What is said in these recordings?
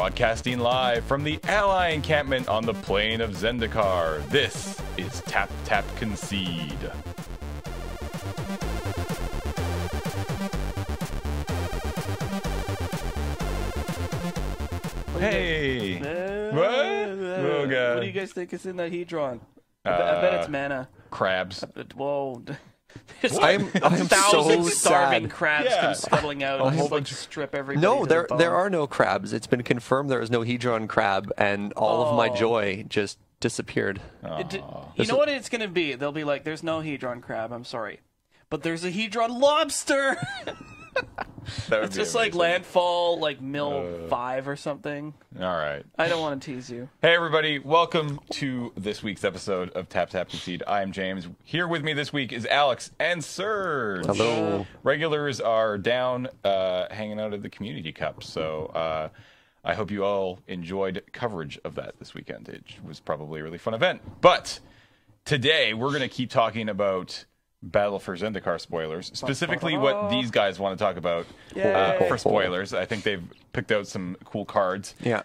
Broadcasting live from the Ally encampment on the plain of Zendikar, this is Tap Tap Concede. Hey! What? Oh, God. What do you guys think is in that Hedron? I bet it's mana. Crabs. Whoa. I'm so starving sad. crabs come scuttling out and just like strip everybody. No, to the bone. there are no crabs. It's been confirmed there is no Hedron crab, and all of my joy just disappeared. You know what it's going to be? They'll be like, there's no Hedron crab, I'm sorry. But there's a Hedron lobster! It's just like Landfall, like Mill 5 or something. All right. I don't want to tease you. Hey, everybody. Welcome to this week's episode of Tap Tap Concede. I am James. Here with me this week is Alex and Serge. Hello. Regulars are down hanging out at the Community Cup, so I hope you all enjoyed coverage of that this weekend. It was probably a really fun event. But today, we're going to keep talking about Battle for Zendikar spoilers, specifically what these guys want to talk about for spoilers. I think they've picked out some cool cards. Yeah.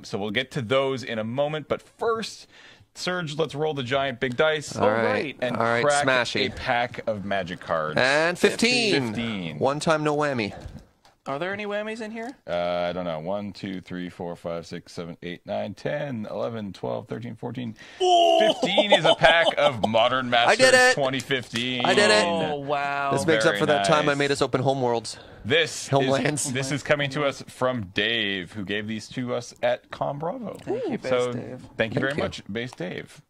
So we'll get to those in a moment, but first, Serge, let's roll the giant big dice. All right. And All right, crack smashy. a pack of magic cards. And 15. 15. One time, no whammy. Are there any whammies in here? I don't know. 1, 2, 3, 4, 5, 6, 7, 8, 9, 10, 11, 12, 13, 14. 15 is a pack of Modern Masters I did it. 2015. I did it. Oh, wow. This makes up Very for that time I nice. made us open Homeworlds. This is coming to us from Dave, who gave these to us at Com Bravo. Thank you, Base So Dave. thank you very you. much, Base Dave.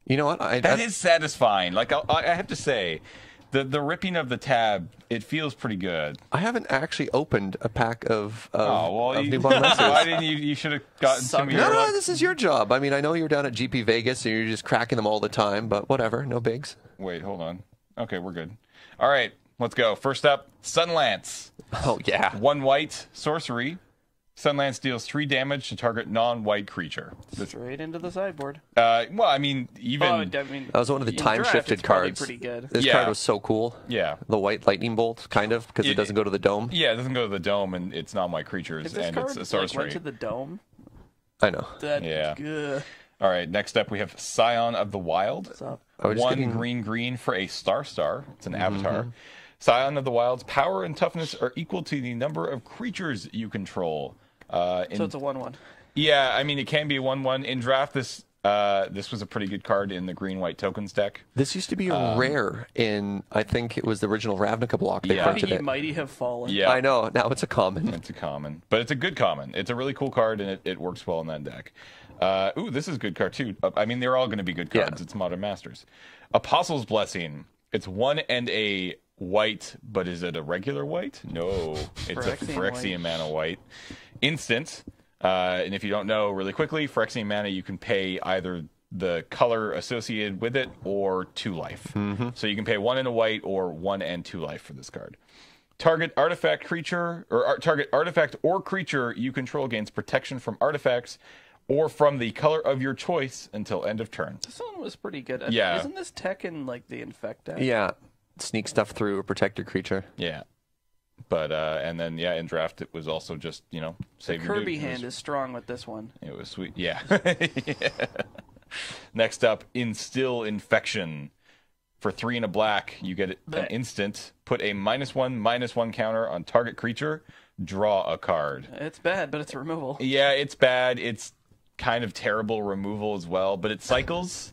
You know what? That is satisfying. Like I have to say, the ripping of the tab, it feels pretty good. I haven't actually opened a pack of you, new Modern Masters. why didn't you? You should have gotten some of your. No, this is your job. I mean, I know you're down at GP Vegas and you're just cracking them all the time, but whatever, no bigs. Wait, hold on. Okay, we're good. All right, let's go. First up, Sunlance. Oh, yeah. 1 white sorcery. Sunlance deals 3 damage to target non-white creature. Straight into the sideboard. Well, I mean, even That was one of the in time draft, shifted it's probably cards. pretty good. This Yeah. card was so cool. yeah, The white lightning bolt, kind of, because it doesn't go to the dome. yeah, it doesn't go to the dome, and it's non-white creatures, If this and card it's a like, sorcery. went to the dome, I know. that Yeah. ugh. All right, next up we have Scion of the Wild. What's up? I was just 1 getting- green for a star. It's an avatar. Scion of the Wild's power and toughness are equal to the number of creatures you control. So it's a 1/1. Yeah, I mean, it can be a 1/1. In draft, this was a pretty good card in the green-white tokens deck. This used to be a rare in, I think it was the original Ravnica block. They Yeah. printed Mighty, it. mighty have fallen. Yeah, I know. Now it's a common. it's a common. But it's a good common. It's a really cool card, and it works well in that deck. Ooh, this is a good card, too. I mean, they're all going to be good cards. Yeah. It's Modern Masters. Apostle's Blessing. It's 1 and a white, but is it a regular white? No. It's a Phyrexian mana white. Instant. And if you don't know, really quickly, Phyrexian mana, you can pay either the color associated with it or 2 life. So you can pay 1 and a white or 1 and 2 life for this card. Target artifact creature target artifact or creature you control gains protection from artifacts or from the color of your choice until end of turn. This one was pretty good. Yeah. Isn't this tech in like the Infect deck? Yeah. Sneak stuff through a protected creature. Yeah. But and then in draft it was also just, save your Kirby dude. hand is strong with this one. It was sweet. Yeah. Yeah. Next up, Instill Infection. For 3 and a black, you get an instant. Put a -1/-1 counter on target creature. Draw a card. It's bad, but it's a removal. Yeah, it's bad. It's kind of terrible removal as well, but it cycles.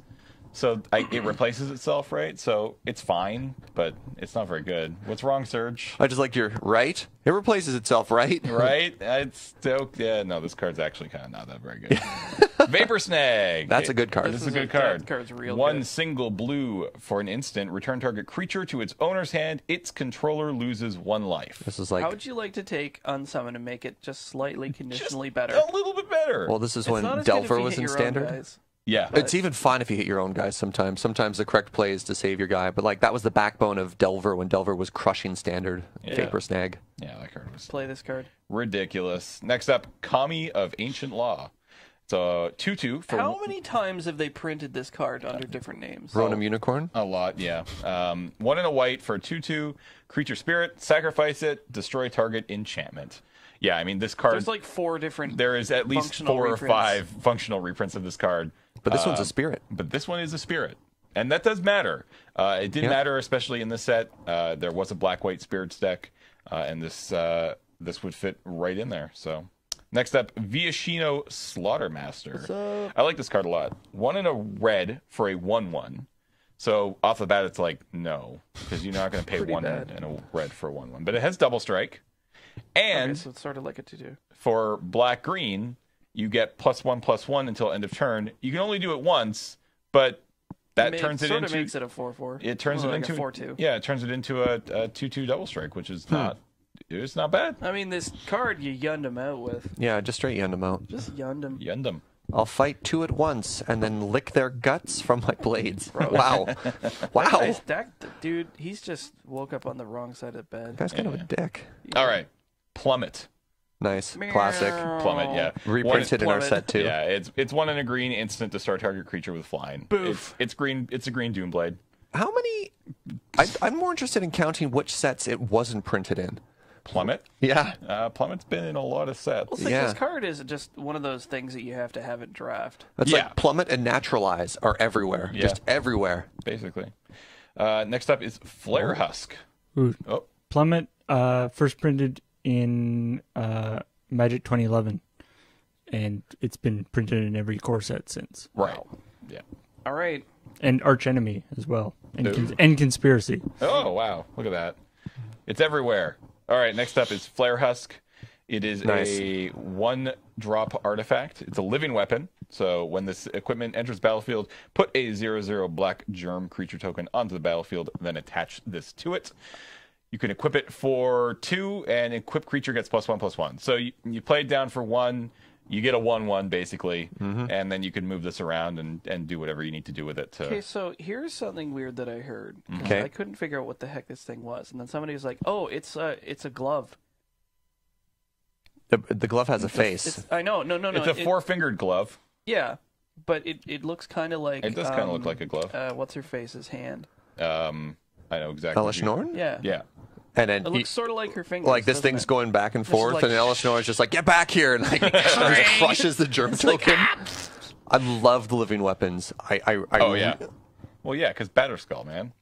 So it replaces itself, right? So it's fine, but it's not very good. What's wrong, Serge? I just like your right. It replaces itself, right? Right? It's still, no, this card's actually kind of not that very good. Vapor Snag. That's a good card. This is a good card. That card's real 1 good. single blue for an instant. Return target creature to its owner's hand. Its controller loses 1 life. This is like, How would you like to take Unsummon and make it just slightly conditionally better? A little bit better. well, this is It's when not as good if Delver you was hit in your own standard. guys. Yeah. It's even fine if you hit your own guys sometimes. Sometimes the correct play is to save your guy. But like that was the backbone of Delver when Delver was crushing standard. Yeah. Vapor Snag. Yeah, that card was Play this card. ridiculous. Next up, Kami of Ancient Law. It's a 2/2 for How many times have they printed this card under different names? Ronom Unicorn. a lot, yeah. 1 and a white for a 2/2 creature spirit. Sacrifice it. Destroy target enchantment. Yeah, I mean, this card... There's like 4 different... There is at least 4 or 5 functional reprints of this card. But this one's a spirit. But this one is a spirit. And that does matter. It did matter, especially in this set. There was a black-white spirits deck, and this would fit right in there. So, next up, Viashino Slaughtermaster. I like this card a lot. 1 and a red for a 1/1. So, off the bat, it's like, no. Because you're not going to pay 1 and a red for a 1/1. But it has double strike. And so it's sort of like a 2/2. For black-green, you get +1/+1 until end of turn. You can only do it once, but that turns it into... Sort of makes it a 4/4. It turns it like into a 4/2. Yeah, it turns it into a 2/2 double strike, which is not... It's not bad. I mean, this card you yunned him out with. Yeah, just straight yund them out. Just yunned him. Yunned them. I'll fight 2 at once and then lick their guts from my blades. Wow. Wow. Dude, he's just woke up on the wrong side of bed. Guy's kind of a dick. Yeah. All right. Plummet. Nice. Classic. Plummet, yeah. Reprinted in our set, too. Yeah, it's 1 and a green instant to start target creature with flying. Boof. It's green. It's a green Doomblade. How many... I'm more interested in counting which sets it wasn't printed in. Plummet? Yeah. Plummet's been in a lot of sets. Well, this card is just one of those things that you have to have at draft. It's like Plummet and Naturalize are everywhere. Yeah. Just everywhere. Basically. Next up is Flare Husk. Plummet first printed in Magic 2011, and it's been printed in every core set since. Right. Yeah. All right. And Arch Enemy as well, and Conspiracy. Oh wow! Look at that. It's everywhere. All right. Next up is Flare Husk. It is a 1-drop artifact. It's a living weapon. So when this equipment enters battlefield, put a 0/0 black germ creature token onto the battlefield, then attach this to it. You can equip it for 2, and equip creature gets +1/+1. So you play it down for 1, you get a 1/1 basically, and then you can move this around and do whatever you need to do with it. Okay, so here's something weird that I heard. Okay. I couldn't figure out what the heck this thing was, and then somebody was like, "Oh, it's a glove." The glove has a face. I know, no. It's a 4-fingered glove. Yeah, but it looks kind of like... It does kind of look like a glove. What's her face's hand? I know exactly. Elish Norn? Yeah. Yeah. And then it looks sort of like her fingers. Like this thing's going back and forth, and Elish Norn is just like, "Get back here!" and like crushes the germ token. I love the living weapons. Oh yeah. Well, yeah, because Batterskull, man.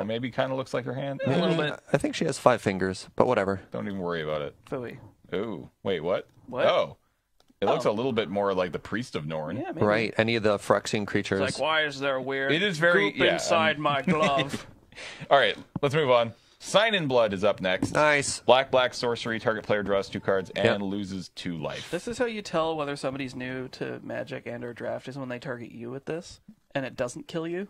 Maybe kind of looks like her hand a little bit. I think she has 5 fingers, but whatever. Don't even worry about it. Phooey. Ooh, wait, what? What? Oh, it looks a little bit more like the Priest of Norn. Yeah, maybe. Right. Any of the Phyrexian creatures. It's like, why is there a weird It is very goop inside my glove? All right, let's move on. Sign in Blood is up next. Nice. Black sorcery. Target player draws 2 cards and loses 2 life. This is how you tell whether somebody's new to Magic and or draft, is when they target you with this and it doesn't kill you.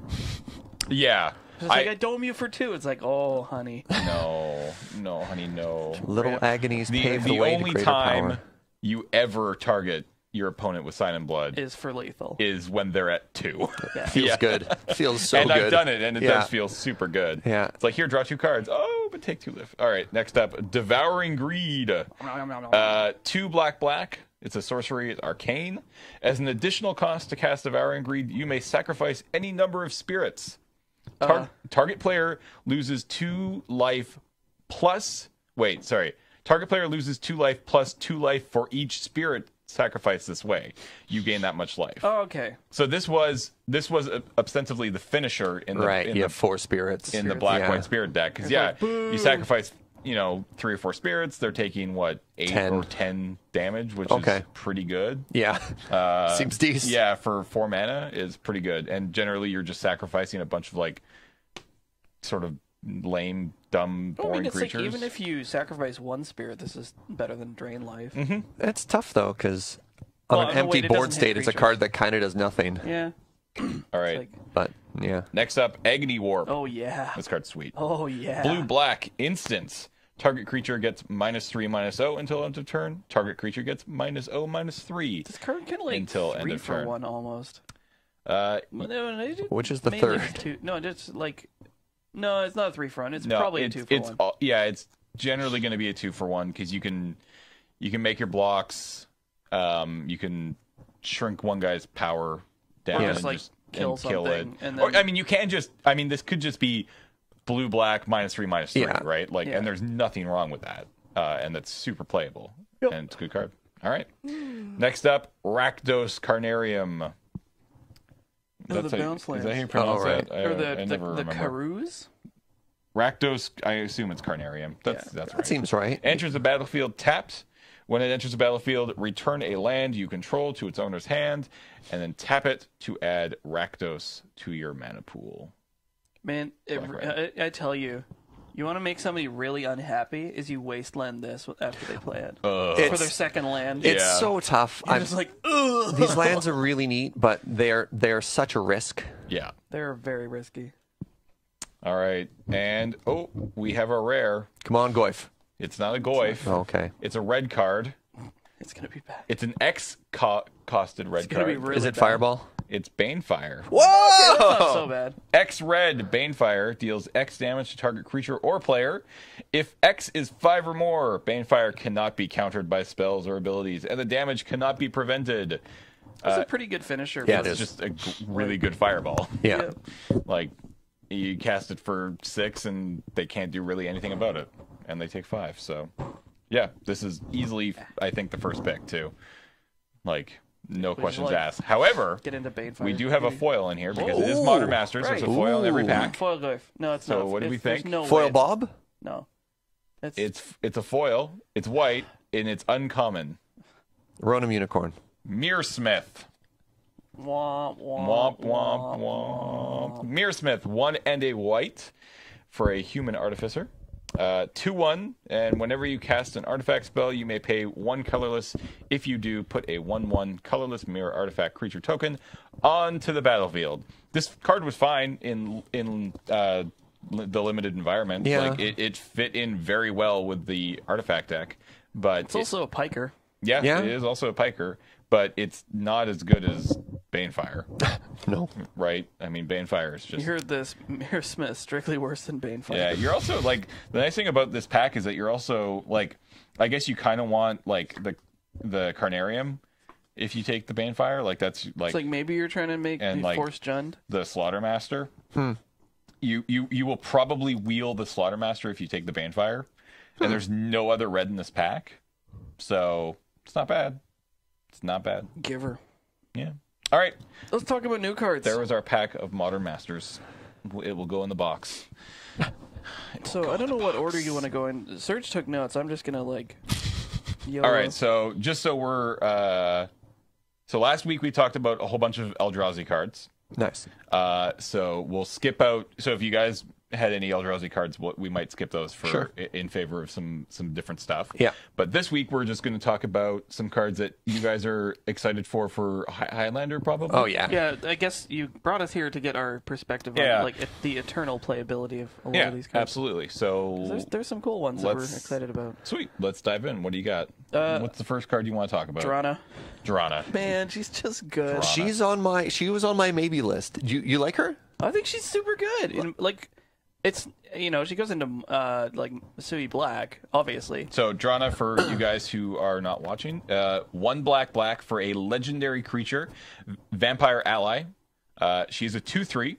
Yeah. It's like, I dome you for 2. It's like, oh, honey. No, honey, no. Little agonies pave the way to greater power. The only time you ever target your opponent with Sign in Blood is for lethal. Is when they're at 2. Yeah. Feels good. Feels so and good. And I've done it, and it does feel super good. Yeah. It's like, here, draw 2 cards. Oh, but take 2 life. All right, next up, Devouring Greed. 2 black. It's a sorcery. It's arcane. As an additional cost to cast Devouring Greed, you may sacrifice any number of spirits. Target player loses 2 life plus... Wait, sorry. Target player loses 2 life plus 2 life for each spirit sacrificed this way. You gain that much life. Oh, okay. So this was ostensibly the finisher in the you have 4 spirits in the black-white spirit deck, because you sacrifice 3 or 4 spirits. They're taking what 8 or 10 damage, which is pretty good. Yeah, seems decent. Yeah, for 4 mana is pretty good, and generally you're just sacrificing a bunch of like sort of lame, dumb, boring creatures. Like, even if you sacrifice 1 spirit, this is better than drain life. It's tough though, because on an empty board state, it's a card that kind of does nothing. Yeah. All right. But yeah. Next up, Agony Warp. Oh yeah. This card's sweet. Oh yeah. Blue-black instants. Target creature gets -3/-0 until end of turn. Target creature gets -0/-3. This card kind of like until 3 end of for turn. 1 almost. Which is the third? 2. No, just like. No, it's not a 3 for 1. It's probably a 2 for 1. It's generally going to be a 2 for 1 because you can make your blocks. You can shrink one guy's power down and just kill it. And then... Or, I mean, you can just. I mean, this could just be blue-black -3/-3, right? Like, and there's nothing wrong with that, and that's super playable. Yep. And it's a good card. All right. Next up, Rakdos Carnarium. The bounce Is that lands. how you pronounce right. it? Or I never the remember. Karus? Rakdos, I assume it's Carnarium. That's right. That seems right. Enters the battlefield tapped. When it enters the battlefield, return a land you control to its owner's hand, and then tap it to add Rakdos to your mana pool. Man, I tell you, you want to make somebody really unhappy is you wasteland this after they play it. For their second land. It's so tough. You're just like, ugh. These lands are really neat, but they're such a risk. Yeah. They're very risky. All right. And, we have a rare. Come on, Goyf. It's not a Goyf. Okay. It's a red card. It's going to be bad. It's an X-costed red It's going to card. be really Is it bad. Fireball? It's Banefire. Whoa! That's not so bad. X-red Banefire deals X damage to target creature or player. If X is 5 or more, Banefire cannot be countered by spells or abilities, and the damage cannot be prevented. It's a pretty good finisher. Yeah, but it is. It's just a really good fireball. Yeah. Like, you cast it for 6, and they can't do really anything about it, and they take 5. So, yeah, this is easily, I think, the first pick too. Like, no questions asked. However, Get into Banefire. we do have a foil in here because it is Modern Masters. right. There's a foil in every Ooh. pack. Foil Glyph. No, it's So not. what do we There's think? No Foil way. Bob? No. It's a foil. It's white and it's uncommon. Ronan Unicorn. Mearsmith. Womp, Womp womp womp. Mearsmith, 1 and a white for a human artificer. 2/1, and whenever you cast an artifact spell, you may pay 1 colorless. If you do, put a 1/1 colorless mirror artifact creature token onto the battlefield. This card was fine in the limited environment. Yeah. Like it fit in very well with the artifact deck, but It's also a piker. yeah, Yeah. it is also a piker, but it's not as good as Banefire, No. right? I mean, Banefire is You just heard this. Mirror Smith, strictly worse than Banefire. yeah. You're also like the nice thing about this pack is that you're also like, I guess you kind of want like the Carnarium if you take the Banefire, like that's like, It's like maybe you're trying to make And, me like, force Jund. the Slaughtermaster. You will probably wheel the Slaughtermaster if you take the Banefire, and there's no other red in this pack, so it's not bad. It's not bad. Giver. Yeah. All right. Let's talk about new cards. There was our pack of Modern Masters. It will go in the box. So I don't know what order you want to go in. Serge took notes. I'm just gonna like. YOLO. All right. So just so we're so last week we talked about a whole bunch of Eldrazi cards. Nice. So we'll skip out. So if you guys had any Eldrazi cards, we might skip those for Sure. in favor of some different stuff. Yeah. But this week we're just going to talk about some cards that you guys are excited for Highlander, probably. Oh, yeah. Yeah, I guess you brought us here to get our perspective Yeah. on like the eternal playability of a lot of these cards. Absolutely. So There's some cool ones that we're Let's- excited about. sweet. Let's dive in. What do you got? What's the first card you want to talk about? Drana. Drana. Man, she's just good. Drana. She was on my maybe list. You like her? I think she's super good. And, like, it's she goes into like Masui Black, obviously. So Drana, for you guys who are not watching, 1 black for a legendary creature, vampire ally. She's a 2/3.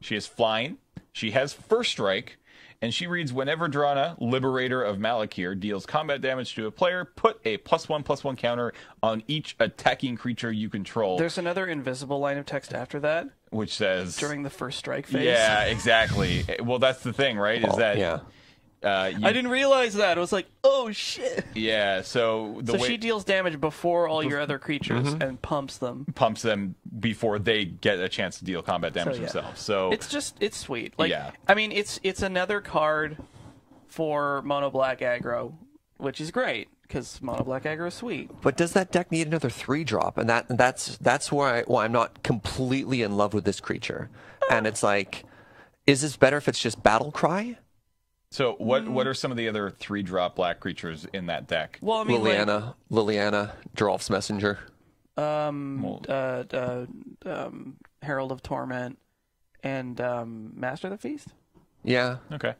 She is flying. She has first strike, and she reads: whenever Drana, Liberator of Malakir, deals combat damage to a player, put a +1/+1 counter on each attacking creature you control. There's another invisible line of text after that which says during the first strike phase. Yeah, exactly. Well, that's the thing, right? Is that Yeah. I didn't realize that. I was like, oh shit. Yeah, so the So way she deals damage before all your other creatures and pumps them. pumps them before they get a chance to deal combat damage yeah. themselves. So It's sweet. Like, Yeah. I mean, it's another card for mono black aggro, which is great because mono black aggro is sweet. But does that deck need another 3-drop? And that's why I'm not completely in love with this creature. And it's like, is this better if it's just Battle Cry? So what are some of the other 3-drop black creatures in that deck? Well, I mean, Liliana, Geralf's Messenger. Herald of Torment and Master of the Feast. Yeah. Okay.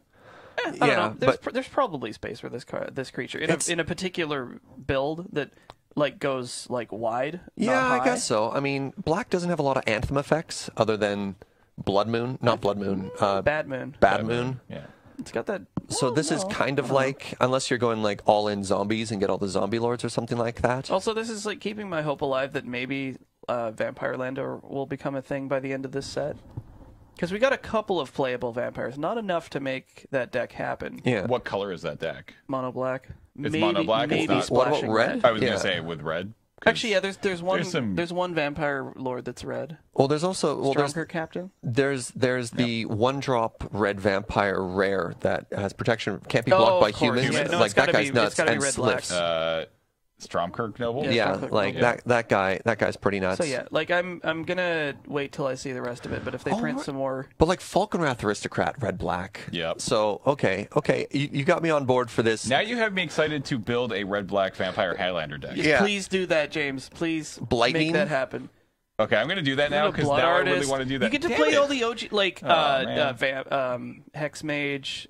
I don't know. but There's probably space for this creature in a particular build that like goes like wide. yeah, not I high. guess so. I mean, black doesn't have a lot of anthem effects other than Blood Moon, not Blood Moon, Bad Moon. Bad Moon. Yeah. It's got that So this is kind of like, unless you're going like all in zombies and get all the zombie lords or something like that. Also, this is like keeping my hope alive that maybe Vampire Lander will become a thing by the end of this set. Because we got a couple of playable vampires, not enough to make that deck happen. Yeah. What color is that deck? Mono black. It's mono black. Maybe It's not. What about splashing red? I was gonna say with red. Actually, yeah. There's one vampire lord that's red. Well, there's also Stronger captain. There's the 1-drop red vampire rare that has protection, can't be blocked by humans. Yeah. No, like that guy's nuts it's gotta and be red black. slips. Stromkirk Noble. Yeah, Stromkirk like Noble. that guy's pretty nuts. So yeah, like I'm gonna wait till I see the rest of it. But if they print some more, But like Falconwrath Aristocrat, red black. Yep. So okay, you got me on board for this. Now you have me excited to build a red black vampire Highlander deck. Yeah. please do that, James. Please Lightning? make that happen. Okay, I'm gonna do that now because Blood now Artist. I really want to do that. You get to Damn play it. all the OG, like man. Hex Mage,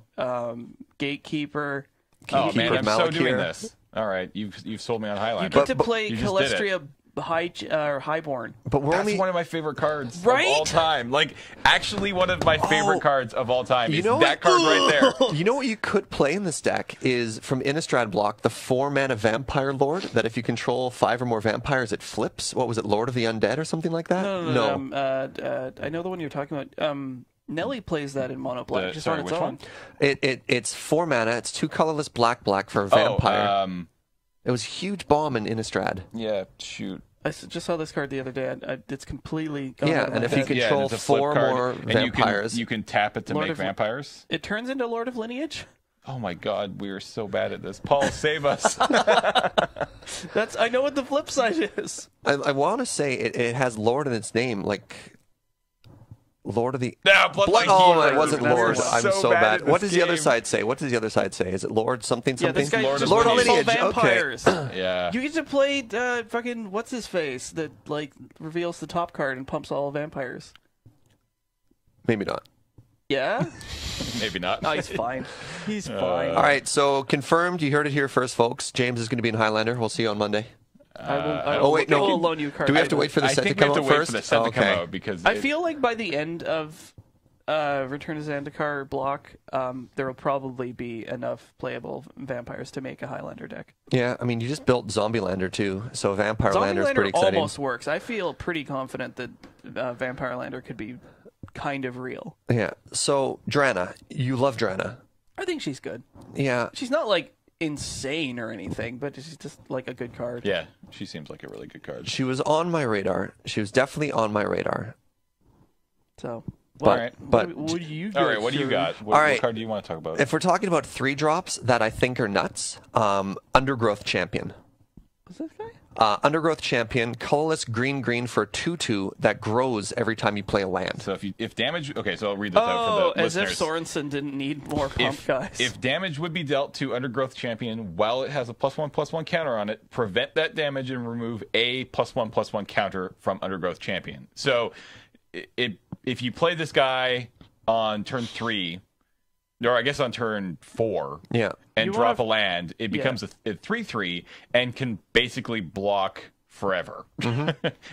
Gatekeeper. Oh man, I'm so Malakir. doing this. All right, you've sold me on Highlander. You get to but play you just did it. Calistria Highborn. But we're That's only one of my favorite cards Right? of all time. Like, actually, one of my favorite cards of all time is know that card right there. You know what you could play in this deck is from Innistrad block the 4-mana Vampire Lord that if you control 5 or more vampires it flips. What was it, Lord of the Undead or something like that? No. I know the one you're talking about. Nelly plays that in mono black, just on its which own. one? It's 4 mana. It's 2 colorless black for a vampire. It was a huge bomb in Innistrad. Yeah, shoot. I just saw this card the other day. It's completely gone out Yeah, of and my if you head. control it's a flip 4 card, more and vampires, you can tap it to Lord make of- vampires. It turns into Lord of Lineage. Oh my God, we are so bad at this. Paul, save us. I know what the flip side is. I want to say it has Lord in its name, like Lord of the. No, Bloodline Oh, Keeper. it wasn't That's Lord. I'm so so bad bad. at What this does the other game. side say? What does the other side say? Is it Lord something Yeah, something? this guy Lord just of pumps all Lineage, okay. vampires. Yeah. You get to play fucking what's his face that like reveals the top card and pumps all vampires. Maybe not. Yeah. Maybe not. Oh, he's fine. He's fine. All right, so confirmed. You heard it here first, folks. James is going to be in Highlander. We'll see you on Monday. I will loan you cards. Do we have to wait for the I set to think we come have to out wait first? for the set to come Okay. out because I feel like by the end of Return to Zendikar block, there will probably be enough playable vampires to make a Highlander deck. Yeah, I mean, you just built Zombielander too, so Vampire Lander is Zombie pretty exciting. almost works. I feel pretty confident that Vampire Lander could be kind of real. Yeah. So Drana, you love Drana. I think she's good. Yeah. She's not like insane or anything, but she's just like a good card. yeah, she seems like a really good card. She was on my radar. She was definitely on my radar. So, But All right. what do you? All right, what do you got? What, All right. what card do you want to talk about? If we're talking about 3-drops that I think are nuts, Undergrowth Champion. What's this guy? Undergrowth Champion, colorless green for a 2/2 that grows every time you play a land. So if damage, okay, so I'll read this out for the as if listeners. Sorensen didn't need more pump guys. If damage would be dealt to Undergrowth Champion while it has a +1/+1 counter on it, prevent that damage and remove a +1/+1 counter from Undergrowth Champion. So if you play this guy on turn 3, or I guess on turn 4, Yeah. and You drop wanna- a land, it becomes a 3/3 and can basically block forever,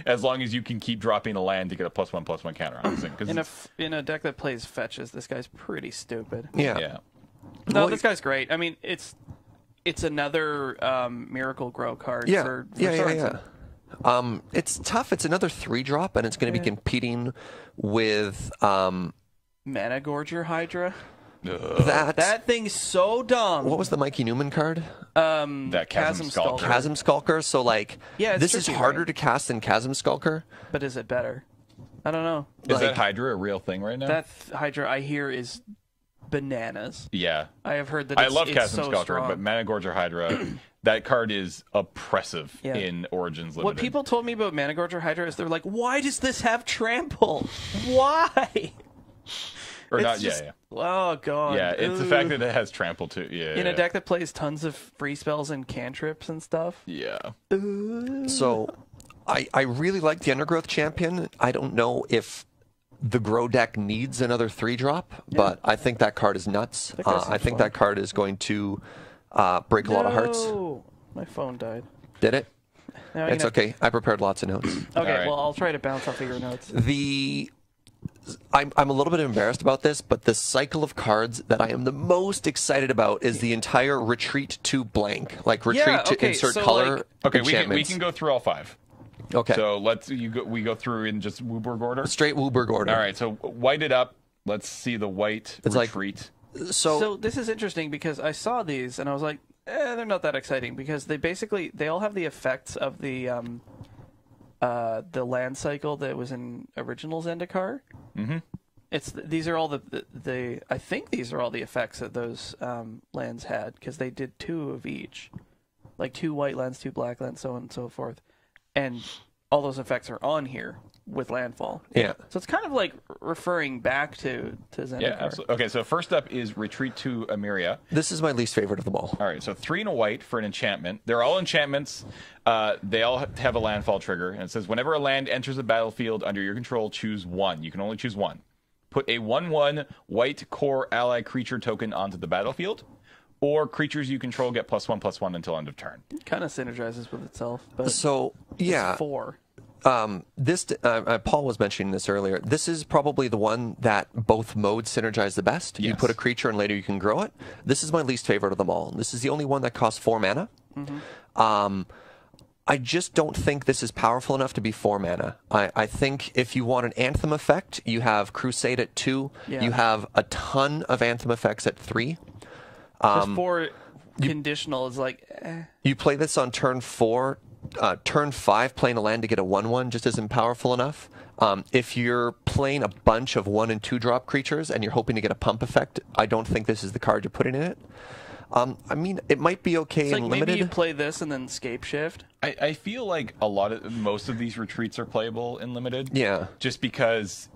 as long as you can keep dropping a land to get a +1/+1 counter on this thing. 'Cause in a deck that plays fetches, this guy's pretty stupid. Yeah. yeah. No, Well, this guy's great. I mean, it's another Miracle Grow card Yeah. for Yeah. Sorensen. It's tough. It's another 3-drop, and it's going to be competing with Mana Gorger Hydra. that. thing's so dumb. What was the Mikey Newman card? That Chasm Skulker. Chasm Skulker. So like, Yeah, it's this is tricky, harder right? to cast than Chasm Skulker. But is it better? I don't know. Is Like- that Hydra a real thing right now? That Hydra I hear is bananas. Yeah. I have heard that I love it's Chasm so Skulker, strong. but Mana Gorger Hydra, that card is oppressive Yeah. in Origins Limited. What people told me about Mana Gorger Hydra is they're like, why does this have trample? Why? Or It's not, just- yeah. Oh, God. Yeah, it's the Ugh. fact that it has trample too. Yeah. In a deck that plays tons of free spells and cantrips and stuff. Yeah. So I really like the Undergrowth Champion. I don't know if the Grow deck needs another 3-drop, but I think that card is nuts. card seems I think fun. that card is going to break a lot of hearts. No. My phone died. Did it? Now It's you know- okay. I prepared lots of notes. Okay, All right. well, I'll try to bounce off of your notes. I'm a little bit embarrassed about this, but the cycle of cards that I am the most excited about is the entire retreat to blank, like retreat to insert color. Okay, we can go through all 5. Okay. So we go through in just Wooburg order. Straight Wooburg order. All right. So white it up. Let's see the white retreat. So this is interesting because I saw these and I was like, they're not that exciting because they all have the effects of the land cycle that was in original Zendikar. Mm-hmm. These are all the I think these are all the effects that those lands had because they did 2 of each, like 2 white lands, 2 black lands, so on and so forth, and all those effects are on here with landfall. Yeah. So it's kind of like referring back to Zendikar. Yeah, absolutely. Okay, so first up is Retreat to Emeria. This is my least favorite of them all. All right, so 3 and a white for an enchantment. They're all enchantments. They all have a landfall trigger, and it says whenever a land enters the battlefield under your control, choose 1. You can only choose 1. Put a 1/1 white core ally creature token onto the battlefield, or creatures you control get +1/+1 until end of turn. It kind of synergizes with itself, but so yeah, it's 4. This Paul was mentioning this earlier. This is probably the one that both modes synergize the best. Yes. You put a creature and later you can grow it. This is my least favorite of them all. This is the only one that costs 4 mana. Mm-hmm. I just don't think this is powerful enough to be 4 mana. I think if you want an Anthem effect, you have Crusade at 2. Yeah. You have a ton of Anthem effects at 3. Just 4 conditional is like... You play this on turn 4. Turn 5, playing a land to get a 1/1 just isn't powerful enough. If you're playing a bunch of 1 and 2 drop creatures and you're hoping to get a pump effect, I don't think this is the card you're putting in it. I mean, it might be okay in limited. Maybe you play this and then Scape Shift. I feel like most of these retreats are playable in limited. Yeah. Just because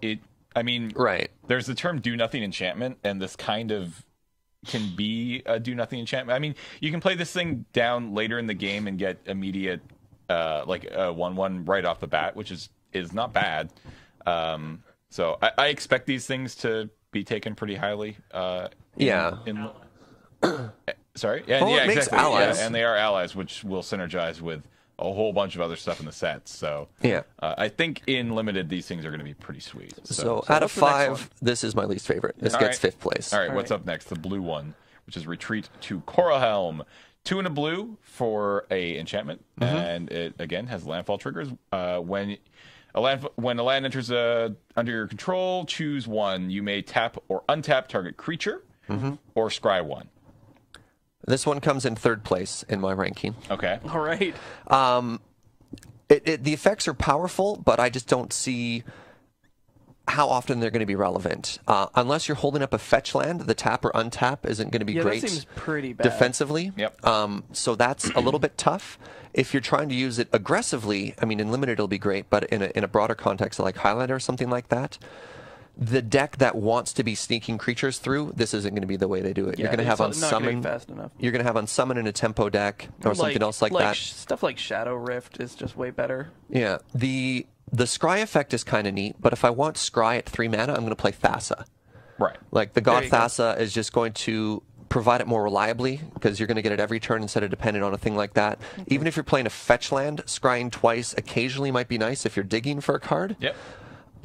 right. There's the term do nothing enchantment, and this kind of can be a do nothing enchantment. I mean, you can play this thing down later in the game and get immediate like a 1/1 right off the bat, which is not bad. So I expect these things to be taken pretty highly. Sorry? Yeah, it makes exactly. allies. Yeah, and they are allies, which will synergize with a whole bunch of other stuff in the sets. So yeah, I think in limited, these things are going to be pretty sweet. So out of 5, this is my least favorite. This gets 5th place. All right, what's up next? The blue one, which is Retreat to Coralhelm. 2 and a blue for a enchantment, and it again has landfall triggers. When a land enters under your control, choose 1. You may tap or untap target creature, or scry 1. This one comes in 3rd place in my ranking. Okay. All right. The effects are powerful, but I just don't see how often they're going to be relevant. Unless you're holding up a fetch land, the tap or untap isn't going to be great. That seems pretty bad. Defensively. Yep. So that's a little bit tough. If you're trying to use it aggressively, I mean, in limited it'll be great, but in a broader context like Highlander or something like that, the deck that wants to be sneaking creatures through, this isn't going to be the way they do it. Yeah, you're going to have on summon fast enough. You're going to have on summon in a tempo deck or something else like that. Stuff like Shadow Rift is just way better. Yeah. The scry effect is kind of neat, but if I want scry at 3 mana, I'm going to play Thassa. Right. Like the God Thassa is just going to provide it more reliably because you're going to get it every turn instead of dependent on a thing like that. Even if you're playing a fetch land, scrying twice occasionally might be nice if you're digging for a card. Yep.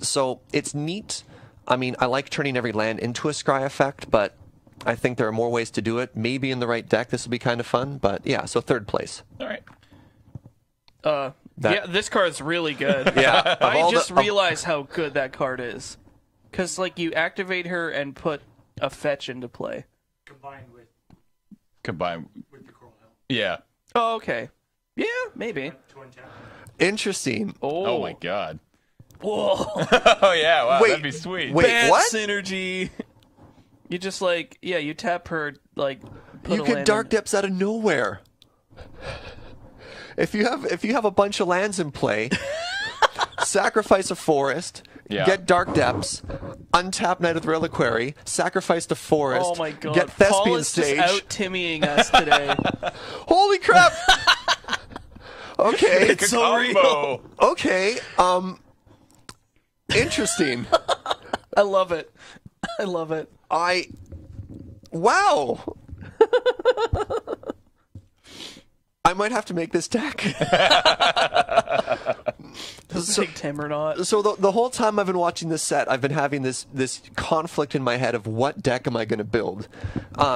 So it's neat. I mean, I like turning every land into a scry effect, but I think there are more ways to do it. Maybe in the right deck this will be kind of fun, but yeah, so 3rd place. All right. Yeah, this card's really good. Yeah. I just realized how good that card is. Because, like, you activate her and put a fetch into play. Combined with the Coral Helm. Yeah. Oh, okay. Yeah, maybe. Interesting. Oh my god. Whoa. Oh yeah, wow, Wait, that'd be sweet. Wait, Bad what? synergy. You just you tap her, put you a get land Dark in. Depths out of nowhere. If you have a bunch of lands in play, sacrifice a forest, get Dark Depths, untap Knight of the Reliquary, sacrifice the forest, oh my god, get Thespian Paul is Stage. just out-Timmying us today. Holy crap! Okay, it's so real. Okay, interesting. I love it. I love it. Wow. I might have to make this deck. So, Timberknot. So the whole time I've been watching this set, I've been having this conflict in my head of what deck am I going to build?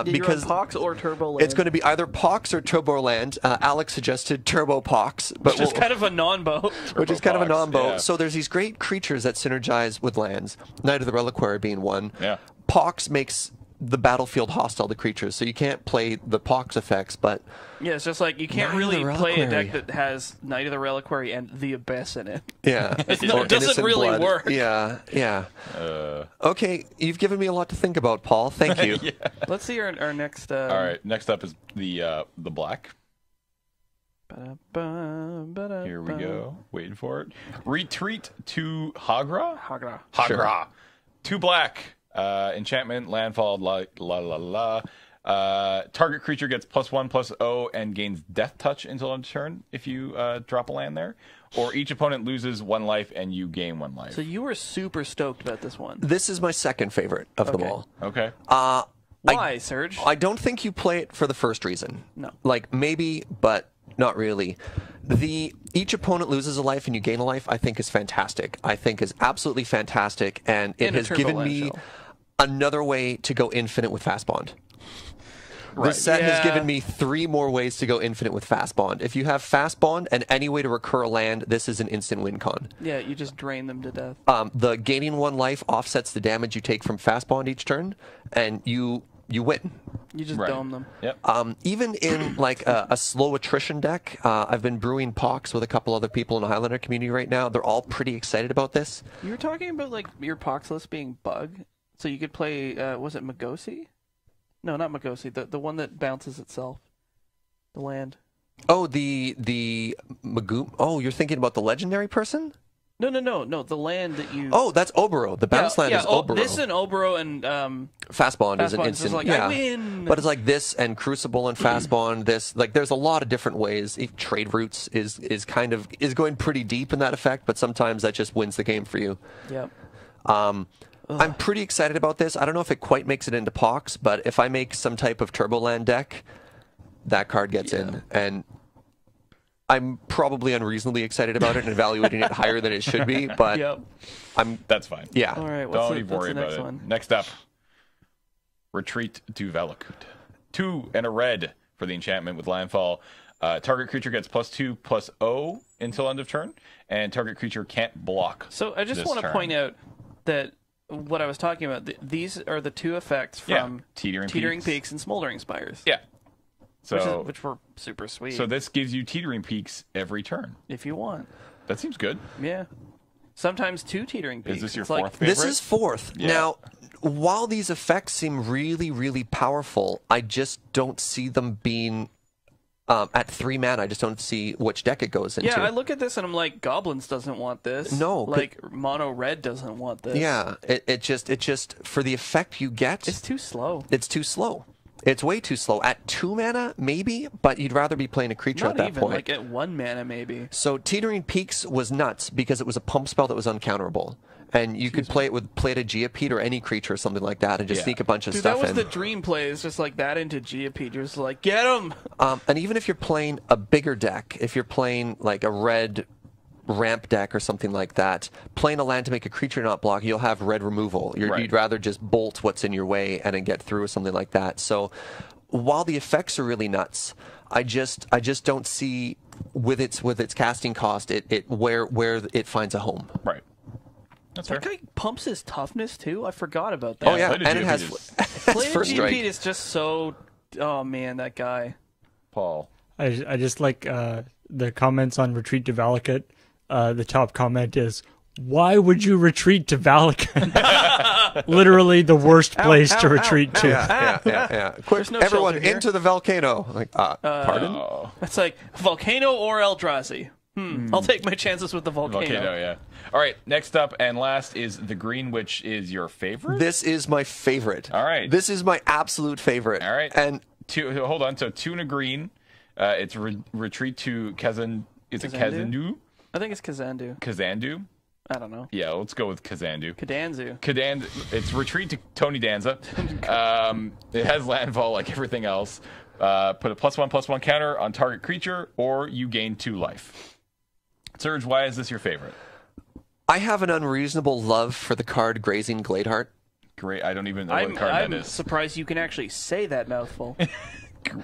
Because Pox or Turbo Land. it's going to be either Pox or Turbo Land. Alex suggested Turbo Pox, but which is kind of a non-bow. Which is kind of a non-bow. Yeah. So there's these great creatures that synergize with lands. Knight of the Reliquary being one. Yeah. Pox makes the battlefield hostile to creatures, so you can't play the Pox effects, but Yeah, it's just like you can't Knight of the really play a deck Reliquary. that has Knight of the Reliquary and the Abyss in it. yeah. No, it doesn't Innocent really Blood. work. Yeah. Okay, you've given me a lot to think about, Paul. Thank you. Let's see our next. All right, next up is the black. Here we go. Waiting for it. Retreat to Hagra. Hagra. Hagra. 2 black. Enchantment, landfall, la. Target creature gets +1/+0 and gains death touch until end of turn if you drop a land there. Or each opponent loses 1 life and you gain 1 life. So you were super stoked about this one. This is my second favorite of them all. Okay. Why, Serge? I don't think you play it for the first reason. No. Like, maybe, but not really. Each opponent loses a life and you gain a life, I think is fantastic. I think is absolutely fantastic, and it In a has given Turbo me Land shell. another way to go infinite with Fast Bond. Right. This set has Yeah. given me 3 more ways to go infinite with Fast Bond. If you have Fast Bond and any way to recur a land, this is an instant win con. Yeah, you just drain them to death. The gaining 1 life offsets the damage you take from Fast Bond each turn, and you win. You just Right. dome them. Yep. Even in like a slow attrition deck, I've been brewing Pox with a couple other people in the Highlander community right now. They're all pretty excited about this. You were talking about like your Pox list being bug, so you could play. Was it Magosi? No, not Magosi. The one that bounces itself. The land. Oh, the Magoo. Oh, you're thinking about the legendary person? No. The land that you. Oh, that's Obero. The bounce land is Obero. This and Obero and Fast Bond is an Fast Bond is instant. like, yeah. I win. But it's like this and Crucible and Fast Bond. This there's a lot of different ways. Trade routes is going pretty deep in that effect, but sometimes that just wins the game for you. Yep. I'm pretty excited about this. I don't know if it quite makes it into Pox, but if I make some type of Turboland deck, that card gets in. And I'm probably unreasonably excited about it and evaluating it higher than it should be, but Yep. That's fine. yeah. All right. Don't even what's worry the about next it. one? Next up, Retreat to Valakut. 2 and a red for the enchantment with landfall. Target creature gets +2/+0 until end of turn, and target creature can't block. So I just this want to turn. point out that what I was talking about. These are the 2 effects from Teetering Peaks and Smoldering Spires. Yeah. So Which were super sweet. so this gives you Teetering Peaks every turn. if you want, That seems good. yeah. Sometimes 2 Teetering Peaks. Is this your It's 4th like, favorite? This is 4th. Yeah. Now, while these effects seem really, really powerful, I just don't see them being at 3 mana. I just don't see which deck it goes into. Yeah, I look at this and I'm like, Goblins doesn't want this. No, like Mono Red doesn't want this. Yeah, it just for the effect you get, It's too slow. it's too slow. It's way too slow. At 2 mana, maybe, but you'd rather be playing a creature Not at that even point. like at 1 mana maybe. So Teetering Peaks was nuts because it was a pump spell that was uncounterable. And you could play it with Plated Geopede or any creature or something like that and just Yeah. sneak a bunch of Dude, stuff that was in. the dream play. It's just like that into Geopede. You're just like, get him. And even if you're playing a bigger deck, if you're playing like a red ramp deck or something like that, playing a land to make a creature not block, you'll have red removal. Right. You'd rather just bolt what's in your way and then get through or something like that. So while the effects are really nuts, I just don't see with its casting cost where it finds a home. Right. That's fair. That guy pumps his toughness too. I forgot about that. Oh yeah, Plated and it has Geopede has Plated first Geopede strike. is just so. Oh man, that guy. Paul. I just like the comments on Retreat to Valakut. The top comment is, "Why would you retreat to Valakut?" Literally the worst place to retreat to. Yeah. Quick, no everyone shelter here. into the volcano. Like, pardon? Oh, It's like Volcano or Eldrazi. I'll take my chances with the volcano, yeah. All right, next up and last is the green, which is your favorite? This is my favorite. All right. This is my absolute favorite. All right. And Hold on. So 2 and a green. It's retreat to Kazan. Is it Kazandu? I think it's Kazandu. Kazandu? I don't know. Yeah, let's go with Kazandu. Kadanzu. It's retreat to Tony Danza. It has landfall like everything else. Put a +1/+1 counter on target creature, or you gain 2 life. Serge, why is this your favorite? I have an unreasonable love for the card Grazing Gladeheart. Great. I don't even know what card that is. I'm surprised you can actually say that mouthful.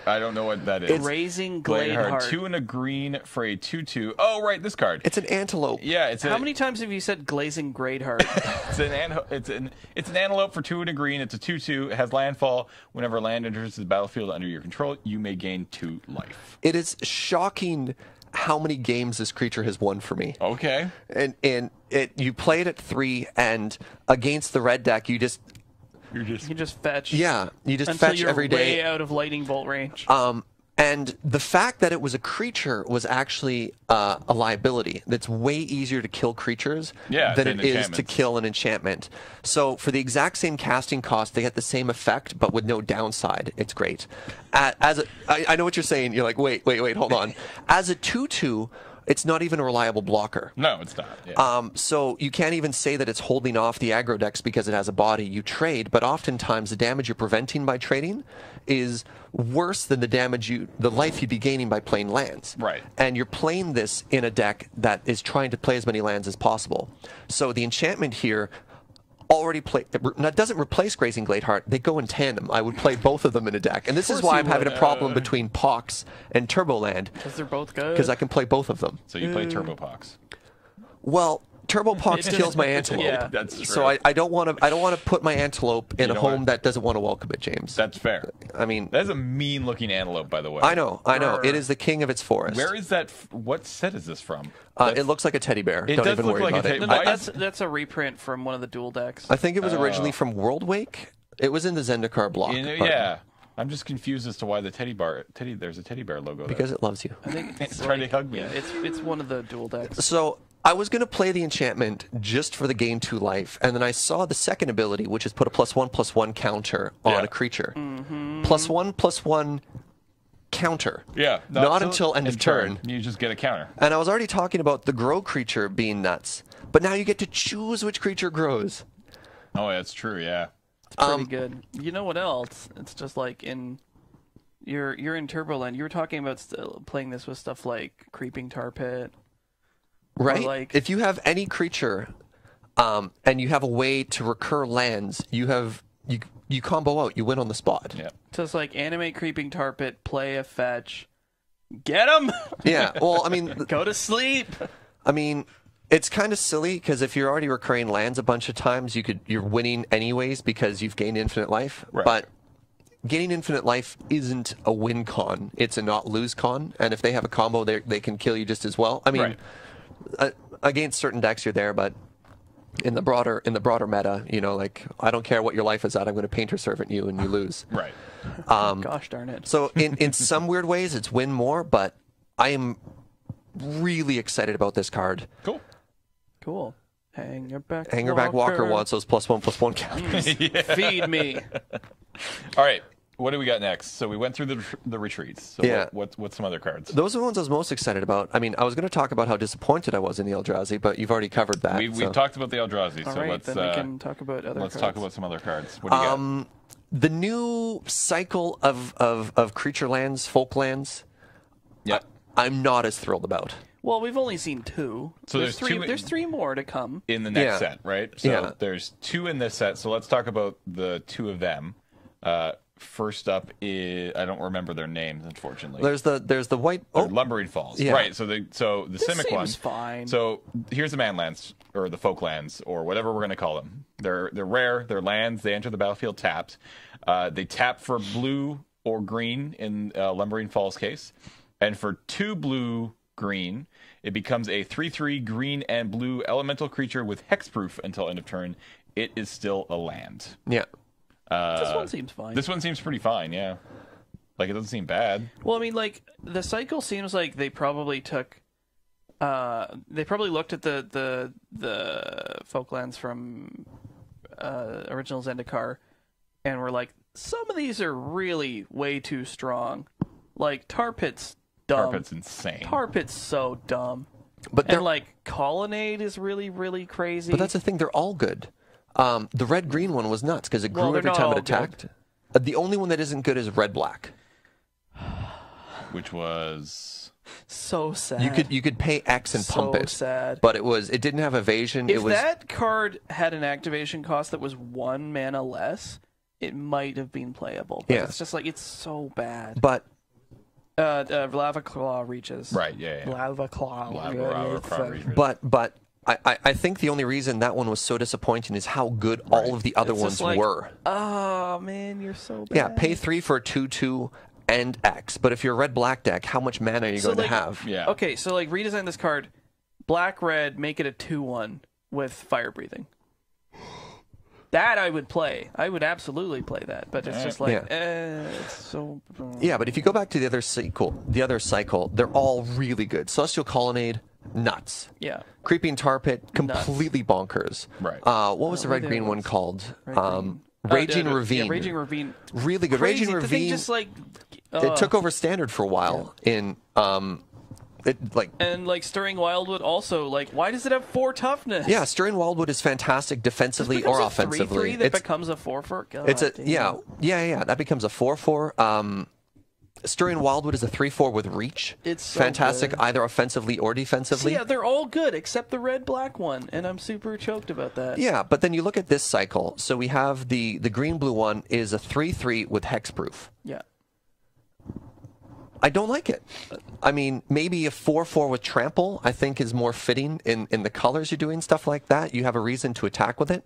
I don't know what that is. Grazing Gladeheart. 2 and a green for a 2/2. Oh, right, this card. It's an antelope. Yeah, How many times have you said Glazing Gladeheart? it's an antelope for 2 and a green. It's a 2/2. It has landfall. Whenever land enters the battlefield under your control, you may gain 2 life. It is shocking how many games this creature has won for me. Okay. And you play it at 3, and against the red deck, you just fetch. Yeah, you just until fetch you're every day. way out of lightning bolt range. And the fact that it was a creature was actually a liability. That's way easier to kill creatures than it is to kill an enchantment. So for the exact same casting cost, they get the same effect, but with no downside. It's great. I know what you're saying. You're like, wait, hold on. As a 2/2, it's not even a reliable blocker. No, it's not. Yeah. So you can't even say that it's holding off the aggro decks because it has a body. You trade, but oftentimes the damage you're preventing by trading is worse than the life you'd be gaining by playing lands. Right. And you're playing this in a deck that is trying to play as many lands as possible. So the enchantment here doesn't replace Grazing Gladeheart. They go in tandem. I would play both of them in a deck. And this is why I'm having a problem between Pox and Turboland. Because they're both good. Because I can play both of them. So you play Turbo Pox. Well, Turbo Pox kills my antelope. Yeah. That's true. So I don't want to put my antelope in a home that doesn't want to welcome it, James. That's fair. I mean, that's a mean-looking antelope, by the way. I know. It is the king of its forest. Where is that? What set is this from? It looks like a teddy bear. Don't even worry about it. That's a reprint from one of the dual decks. I think it was originally from World Wake. It was in the Zendikar block. Yeah. I'm just confused as to why the there's a teddy bear logo because it loves you. I think it's trying to hug me. Yeah, it's one of the dual decks. So I was going to play the enchantment just for the gain 2 life, and then I saw the second ability, which is put a +1/+1 counter on a creature. +1/+1 counter. Yeah. Not until end of turn. You just get a counter. And I was already talking about the grow creature being nuts, but now you get to choose which creature grows. Oh, that's true. Yeah. It's pretty good. You know what else? It's just like you're in Turboland. You were talking about playing this with stuff like Creeping Tar Pit. Right. If you have any creature, and you have a way to recur lands, you combo out. You win on the spot. Yeah. So it's like animate Creeping Tar Pit, play a fetch, get him. Yeah. Well, I mean, go to sleep. I mean, it's kind of silly because if you're already recurring lands a bunch of times, you're winning anyways because you've gained infinite life. Right. But gaining infinite life isn't a win con; it's a not lose con. And if they have a combo, they can kill you just as well. I mean. Right. Against certain decks, you're there, but in the broader meta, like I don't care what your life is at, I'm going to Painter Servant you, and you lose. Right. Gosh darn it. So in some weird ways, it's win more, but I am really excited about this card. Cool. Hangerback Walker wants those +1/+1 counters. Feed me. All right. What do we got next? So we went through the retreats. So yeah. What's some other cards? Those are the ones I was most excited about. I mean, I was going to talk about how disappointed I was in the Eldrazi, but you've already covered that. We've talked about the Eldrazi, so let's then we can talk about other let's cards. talk about some other cards. What do you got? The new cycle of creature lands, folk lands. Yeah. I'm not as thrilled about. Well, we've only seen 2. So there's 3. There's 3 more to come in the next set, right? So there's 2 in this set. So let's talk about the 2 of them. First up is I don't remember their names, unfortunately. There's the white Lumbering Falls, right? So the Simic one. Fine. So here's the manlands or the folk lands or whatever we're going to call them. They're rare. They're lands. They enter the battlefield tapped. They tap for blue or green in Lumbering Falls case, and for 2 blue green, it becomes a 3/3 green and blue elemental creature with hexproof until end of turn. It is still a land. Yeah. This one seems fine. This one seems pretty fine, yeah. Like, it doesn't seem bad. Well, I mean, like, the cycle seems like they probably took... they probably looked at the Folklands from original Zendikar and were like, some of these are really way too strong. Like, Tar Pit's dumb. Tar Pit's insane. Tar Pit's so dumb. But and, like, Colonnade is really, really crazy. But that's the thing, they're all good. The red-green one was nuts because it grew every time it attacked. The only one that isn't good is red-black. Which was... So sad. You could pay X and pump it. So sad. But it didn't have evasion. If that card had an activation cost that was 1 mana less, it might have been playable. But it's just like, it's so bad. But Lava Claw reaches. Right, yeah. Lava Claw. reaches. But I think the only reason that one was so disappointing is how good all of the other ones were. Oh, man, you're so bad. Yeah, pay 3 for a 2/2 and X. But if you're a red-black deck, how much mana are you going to have? Yeah. Okay, so like redesign this card. Black-red, make it a 2/1 with fire breathing. That I would play. I would absolutely play that. But it's just like, it's so... Yeah, but if you go back to the other cycle, they're all really good. Celestial Colonnade, nuts. Yeah. Creeping Tar Pit, completely bonkers. Right. What was the red-green one called? Raging Ravine. Yeah, Raging Ravine. Really good. Crazy. Raging The thing Ravine just like... it took over Standard for a while in... And like Stirring Wildwood also, like, why does it have 4 toughness? Yeah, Stirring Wildwood is fantastic defensively or offensively. That becomes a 4/4. God, it's a that becomes a 4/4. Stirring Wildwood is a 3/4 with reach. It's so fantastic good. either offensively or defensively. So yeah, they're all good except the red-black one, and I'm super choked about that. Yeah, but then you look at this cycle. So we have the green-blue one is a 3/3 with hexproof. Yeah. I don't like it. I mean, maybe a 4/4 with trample, I think, is more fitting in the colors you're doing, stuff like that. You have a reason to attack with it.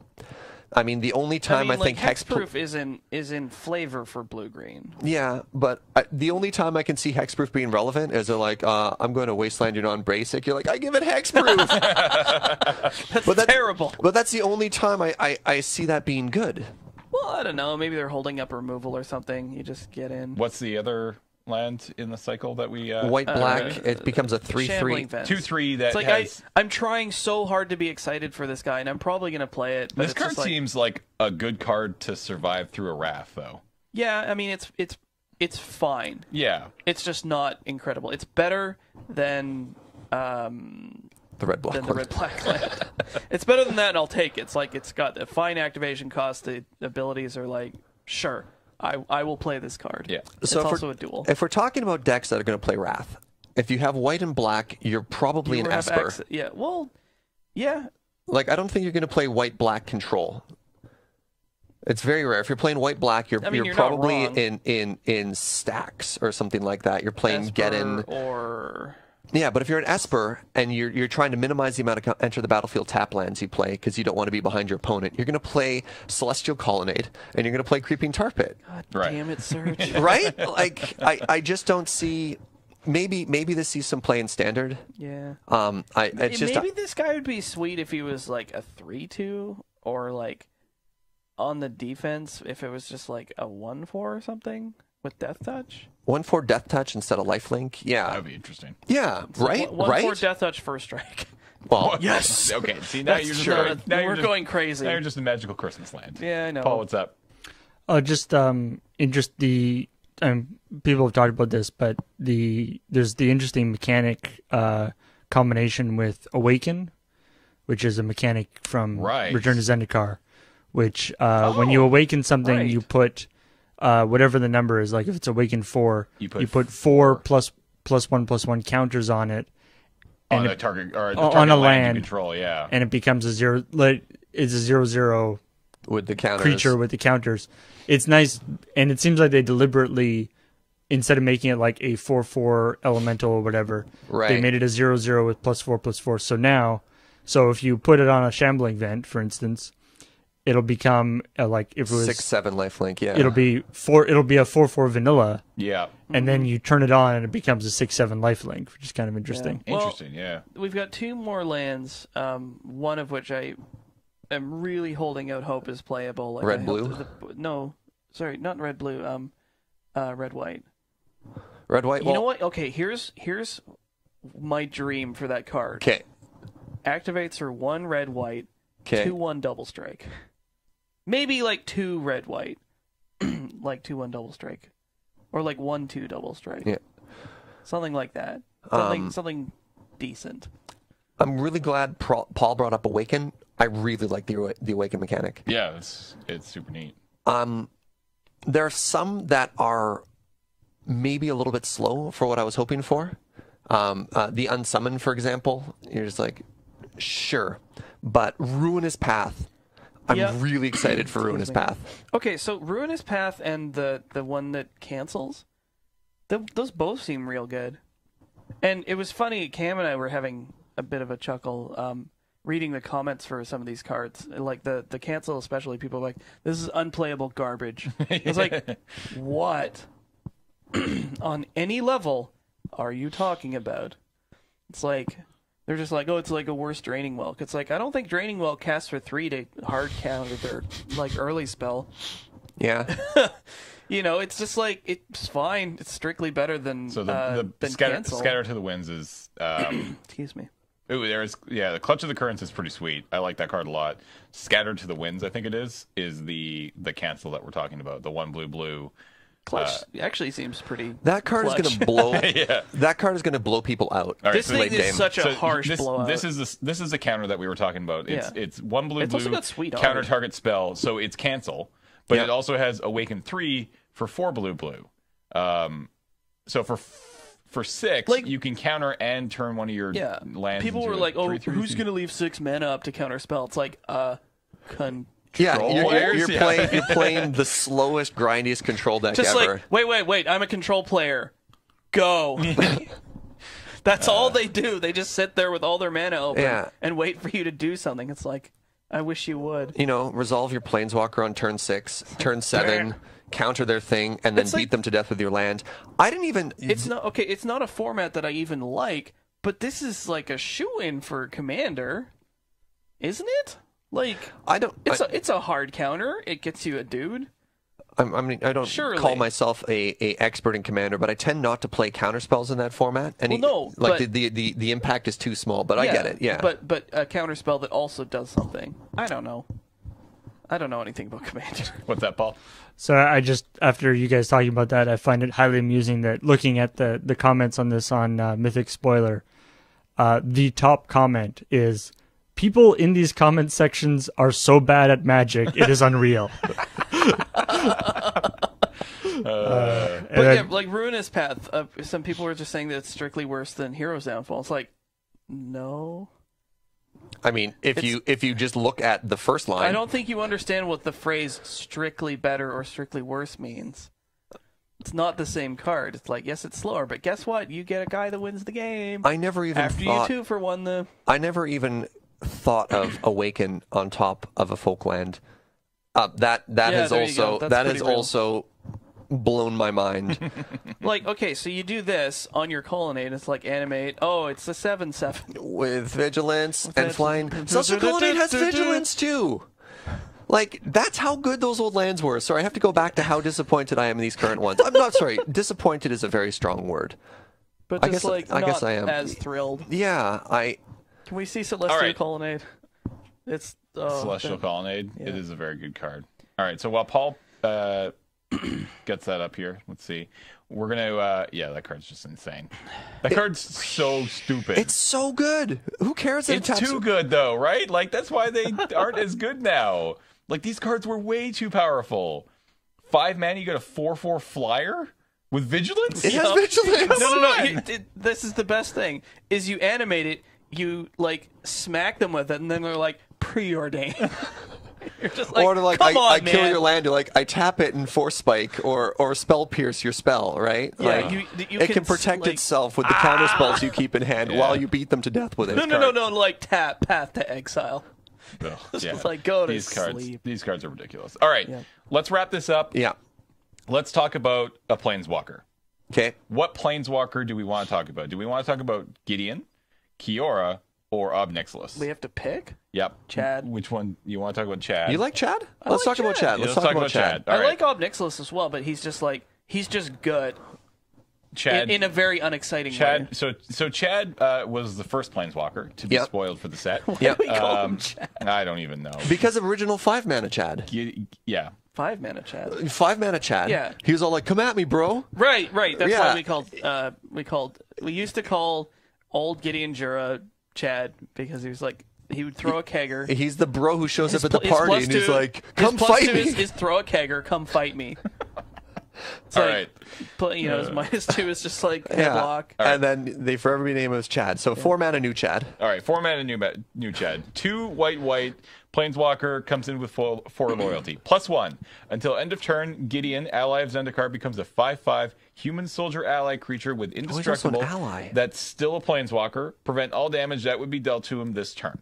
I mean, the only time I think hexproof is in flavor for blue-green. Yeah, but the only time I can see hexproof being relevant is they're like, I'm going to Wasteland, you're non-basic. You're like, I give it hexproof. That's terrible. But that's the only time I see that being good. Well, I don't know. Maybe they're holding up removal or something. You just get in. What's the other land in the cycle that we white-black? It becomes a 3/3. 2/3 that it's like has... I'm trying so hard to be excited for this guy, and I'm probably going to play it. But this card seems like a good card to survive through a Wrath, though. Yeah, I mean, it's fine. Yeah. It's just not incredible. It's better than... the red-black land. It's better than that, and I'll take it. It's like it's got a fine activation cost. The abilities are like, sure, I will play this card. Yeah. It's also a duel. If we're talking about decks that are going to play Wrath, if you have white and black, you're probably an Esper. Yeah, well, yeah. Like, I don't think you're going to play white-black control. It's very rare. If you're playing white-black, you're probably in stacks or something like that. You're playing Esper or... Yeah, but if you're an Esper and you're trying to minimize the amount of enter the battlefield tap lands you play because you don't want to be behind your opponent, you're going to play Celestial Colonnade and you're going to play Creeping Tar Pit. God damn it, Serge. Right? Like, I just don't see... Maybe this sees some play in Standard. Yeah. Maybe this guy would be sweet if he was like a 3/2 or like on the defense if it was just like a 1/4 or something with Death Touch. 1/4 Death Touch instead of Lifelink. Yeah. That would be interesting. Yeah, right? 1/4 Death Touch first strike. Well, yes. Okay. See, now you're just we're going crazy. Now you're just a magical Christmas land. Yeah, I know. Paul, what's up? People have talked about this, but there's the interesting mechanic combination with Awaken, which is a mechanic from Return to Zendikar, which when you awaken something, you put whatever the number is. Like if it's Awaken 4, you put 4 plus 1/+1 counters on it. On a target or on a land you control, yeah. And it becomes a 0. It's a 0/0 with the counters. Creature with the counters. It's nice, and it seems like they deliberately, instead of making it like a 4/4 elemental or whatever, they made it a 0/0 with +4/+4. So if you put it on a Shambling Vent, for instance, it'll become like if it was 6/7 lifelink. Yeah, it'll be a 4/4 vanilla. Yeah, and then you turn it on and it becomes a 6/7 lifelink, which is kind of interesting. Yeah. Interesting, yeah. We've got 2 more lands, one of which I am really holding out hope is playable. Like red blue? No, sorry, not red blue. Red white. Red white. You know what? Okay, here's my dream for that card. Okay. Activates for 1 red white, 2/1 double strike. Maybe like 2 red white, like 2/1 double strike, or like 1/2 double strike. Yeah. Something like that. Something decent. I'm really glad Paul brought up Awaken. I really like the Awaken mechanic. Yeah, it's super neat. There are some that are maybe a little bit slow for what I was hoping for. The Unsummon, for example, you're just like, sure. But Ruinous Path, I'm really excited for Ruinous Path. Okay, so Ruinous Path and the one that cancels, those both seem real good. And it was funny, Cam and I were having a bit of a chuckle reading the comments for some of these cards. Like the cancel especially, people are like, this is unplayable garbage. It's like, what on any level are you talking about? It's like, they're just like, oh, it's like a worse Draining Welk. It's like, I don't think Draining Welk casts for 3 to hard counter their like early spell. Yeah. You know, it's just like, it's fine. It's strictly better than So the scatter to the winds is excuse me. Ooh, the Clutch of the Currents is pretty sweet. I like that card a lot. Scattered to the Winds, I think it is the cancel that we're talking about. The 1 blue. Clutch actually seems pretty. That card clutch. is going to blow. That card is going to blow people out. Right, this thing is such a harsh blowout. This is the counter that we were talking about. It's 1 blue it's also got sweet counter art. target spell, so it's cancel, but it also has Awaken 3 for 4 blue. So for 6, like, you can counter and turn one of your lands. People were like, "Oh, who's going to leave 6 mana up to counter spell?" It's like, you're playing the slowest, grindiest control deck just ever. Like, wait, I'm a control player. Go. That's all they do. They just sit there with all their mana open and wait for you to do something. It's like, I wish you would. You know, resolve your Planeswalker on turn 6, turn 7. Counter their thing and then beat them to death with your land. I didn't even. It's not okay. It's not a format that I even like, but this is like a shoe-in for Commander, isn't it? Like, I don't. It's a hard counter. It gets you a dude. I mean, I don't call myself a expert in Commander, but I tend not to play counter spells in that format. And the impact is too small. But I get it. Yeah. But a counter spell that also does something. I don't know anything about Commander. What's that, Paul? So I just, after you guys talking about that, I find it highly amusing that looking at the comments on this on Mythic Spoiler, the top comment is, people in these comment sections are so bad at Magic, it is unreal. Like Ruinous Path, some people were just saying that it's strictly worse than Hero's Downfall. It's like, no. I mean, if you just look at the first line, I don't think you understand what the phrase "strictly better" or "strictly worse" means. It's not the same card. It's like, yes, it's slower, but guess what? You get a guy that wins the game. I never even you two for one. I never even thought of Awaken on top of a Folkland. That has also blown my mind. Like, okay, so you do this on your Colonnade, it's like animate. Oh, it's a 7/7 with vigilance and flying. Also, Colonnade has vigilance too. Like, that's how good those old lands were. Sorry, I have to go back to how disappointed I am in these current ones. I'm not sorry. Disappointed is a very strong word. But just I guess I am as thrilled. Yeah, Can we see Celestial Colonnade? It's Celestial Colonnade. Yeah. It is a very good card. All right, so while Paul gets that up here, let's see. We're gonna that card's just insane. That card's so stupid. It's so good. Who cares? It's too good though, right? Like, that's why they aren't as good now. Like, these cards were way too powerful. 5 mana, you get a 4/4 flyer with vigilance. It has vigilance. No. This is the best thing: is you animate it, you like smack them with it, and then they're like preordained. You're just like, I kill your land. You're like, I tap it and Force Spike or Spell Pierce your spell, right? Yeah, like, it can protect itself with the counter spells you keep in hand while you beat them to death with it. No, like tap Path to Exile. No, it's like, go to sleep. These cards are ridiculous. All right, let's wrap this up. Yeah. Let's talk about a Planeswalker. Okay. What Planeswalker do we want to talk about? Do we want to talk about Gideon, Kiora, or Ob Nixilis? We have to pick? Yep. Chad. Which one? You want to talk about Chad? You like Chad? Let's talk about Chad. Let's talk about Chad. I like Ob Nixilis as well, but he's just good. Chad in a very unexciting way. So Chad was the first Planeswalker to be spoiled for the set. Why do we call him Chad? I don't even know. Because of original 5 mana Chad. Yeah. 5 mana Chad. 5 mana Chad. Yeah. He was all like, "Come at me, bro." Right. That's why we used to call old Gideon Jura Chad, because he was like, he would throw a kegger. He's the bro who shows up at the party and he's like, "Come fight me." Is throw a kegger, come fight me. It's his -2 is just like block. Right. And then they forever be named as Chad. So 4 mana new Chad. All right, 4 mana new Chad. 2 white. Planeswalker comes in with 4 loyalty. +1. Until end of turn, Gideon, ally of Zendikar, becomes a 5/5 human soldier ally creature with indestructible. Ally. That's still a Planeswalker. Prevent all damage that would be dealt to him this turn.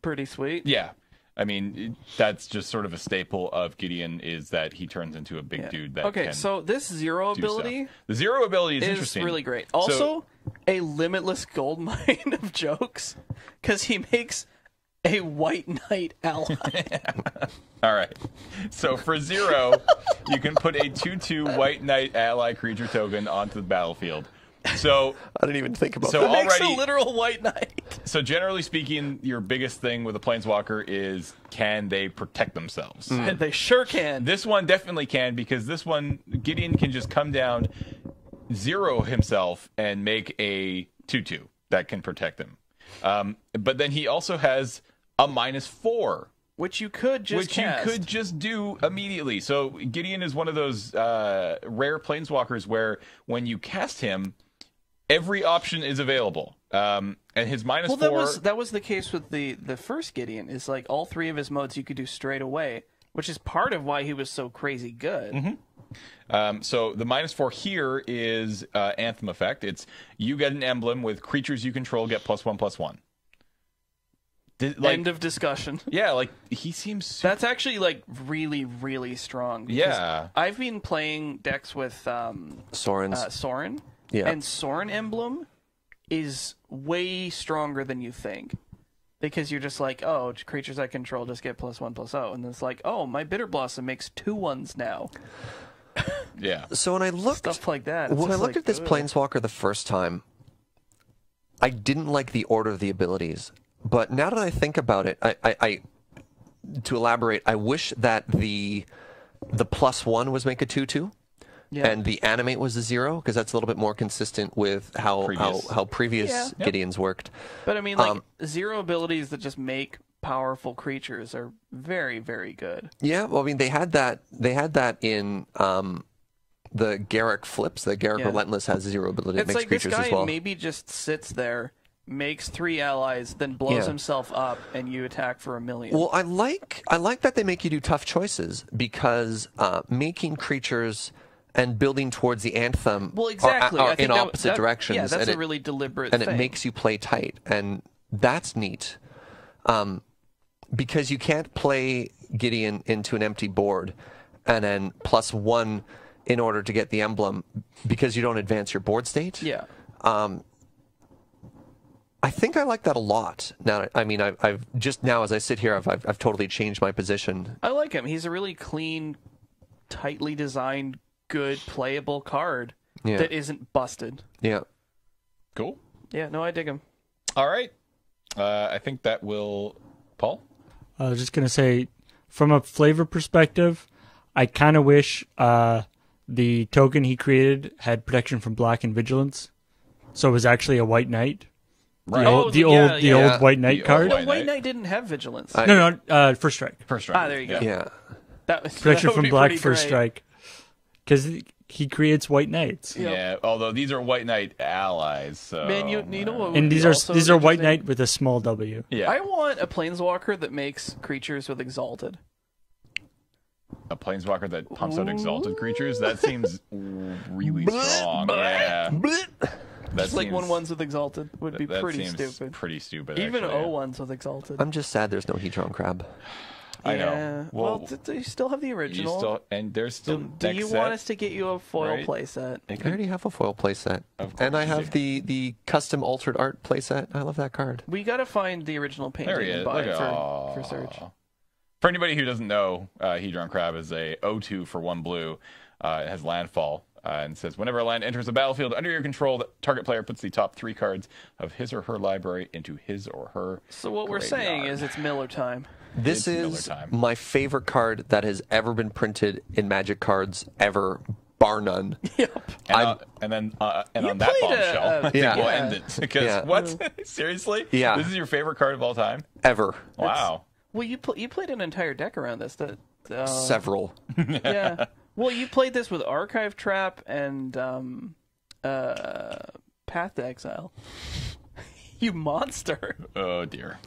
Pretty sweet. Yeah. I mean, that's just sort of a staple of Gideon is that he turns into a big dude that can so this 0 ability... stuff. The 0 ability is interesting. Really great. Also, a limitless goldmine of jokes, because he makes a white knight ally. All right. So for 0, you can put a 2/2 white knight ally creature token onto the battlefield. So I didn't even think about that. So it makes a literal white knight. So generally speaking, your biggest thing with a Planeswalker is can they protect themselves? They sure can. This one definitely can, because this one, Gideon can just come down, 0 himself, and make a 2/2 that can protect him. But then he also has a -4. Which you could just do immediately. So Gideon is one of those rare Planeswalkers where when you cast him, every option is available. And his -4... Well, that was the case with the first Gideon. Is like all 3 of his modes you could do straight away, which is part of why he was so crazy good. Mm-hmm. So the -4 here is Anthem effect. It's you get an emblem with creatures you control get +1/+1. End of discussion. Yeah, like he seems. That's actually like really, really strong. Yeah, I've been playing decks with Sorin. Yeah, and Sorin emblem is way stronger than you think, because you're just like, oh, creatures I control just get +1/+0, and then it's like, oh, my Bitter Blossom makes 2/1s now. Yeah. So when I looked stuff like that, when I looked at this Planeswalker the first time, I didn't like the order of the abilities. But now that I think about it, I to elaborate, I wish that the +1 was make a 2/2, and the animate was a 0, because that's a little bit more consistent with how previous Gideons worked. But I mean, like 0 abilities that just make powerful creatures are very, very good. Yeah, well, I mean, they had that in the Garruk flips. The Garruk Relentless has 0 ability that makes creatures as well. This guy maybe just sits there, makes 3 allies, then blows himself up, and you attack for 1 million. Well, I like that they make you do tough choices, because making creatures and building towards the Anthem are in opposite directions. Yeah, that's a really deliberate thing. And it makes you play tight, and that's neat. Because you can't play Gideon into an empty board and then +1 in order to get the emblem, because you don't advance your board state. Yeah. I think I like that a lot. Now, I mean, I've just now as I sit here, I've totally changed my position. I like him. He's a really clean, tightly designed, good, playable card that isn't busted. Yeah. Cool. Yeah, no, I dig him. All right. I think that will... Paul? I was just going to say, from a flavor perspective, I kind of wish the token he created had protection from black and vigilance, so it was actually a white knight. Right. The old white knight card. The white knight didn't have vigilance. No, first strike. First strike. Ah, there you go. Yeah. Protection from black first strike. Because he creates white knights. Yep. Yeah, although these are white knight allies. So... Man, you know what? And these are white knight with a small W. Yeah. I want a planeswalker that makes creatures with exalted. A planeswalker that pumps out exalted creatures? That seems really strong. Yeah. Just like 1/1s with exalted would be pretty stupid. Pretty stupid. Even actually, 0/1s with exalted. I'm just sad there's no Hedron Crab. I know. Well, you still have the original. There's still. Do you want us to get you a foil playset? I already have a foil playset, and I have the custom altered art playset. I love that card. We gotta find the original painting and buy it for Serge. For anybody who doesn't know, Hedron Crab is a 0/2 for 1 blue. It has landfall. And says, whenever a land enters the battlefield under your control, the target player puts the top 3 cards of his or her library into his or her So what we're saying is it's Miller time. This is my favorite card that has ever been printed in Magic cards ever, bar none. Yep. And on that bombshell, we'll end it. Because what? Seriously? Yeah. This is your favorite card of all time? Ever. Wow. Well, you played an entire deck around this. Several. Yeah. Well, you played this with Archive Trap and Path to Exile. You monster. Oh, dear.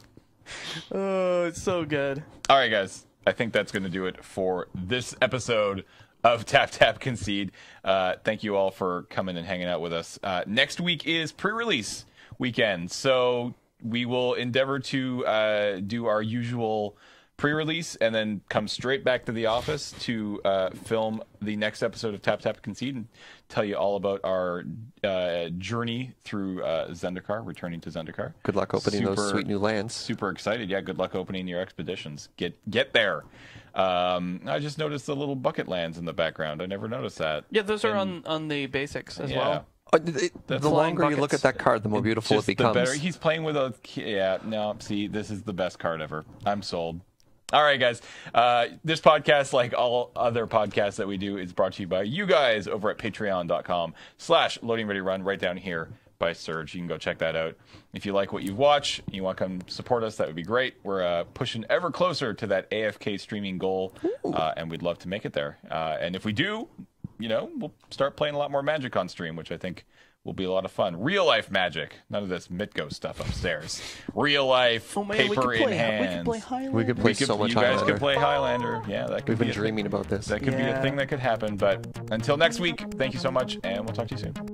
Oh, it's so good. All right, guys. I think that's going to do it for this episode of Tap Tap Concede. Thank you all for coming and hanging out with us. Next week is pre-release weekend, so we will endeavor to do our usual pre-release and then come straight back to the office to film the next episode of Tap Tap Concede and tell you all about our journey through Zendikar, returning to Zendikar. Good luck opening those sweet new lands. Super excited. Yeah, good luck opening your expeditions. Get there. I just noticed the little bucket lands in the background. I never noticed that. Yeah, those are on the basics as well. The longer you look at that card, the more beautiful it becomes. The better. He's playing with a... Yeah, no, see, this is the best card ever. I'm sold. All right, guys. This podcast, like all other podcasts that we do, is brought to you by you guys over at patreon.com/LoadingReadyRun, right down here by Serge. You can go check that out. If you like what you watch and you want to come support us, that would be great. We're pushing ever closer to that AFK streaming goal, and we'd love to make it there. And if we do, we'll start playing a lot more Magic on stream, which I think will be a lot of fun. Real life Magic, none of this Mitgo stuff upstairs. Real life, paper in hand. We could play so much Highlander. You guys could play Highlander. Yeah, that could We've been dreaming about this. That could be a thing that could happen. But until next week, thank you so much, and we'll talk to you soon.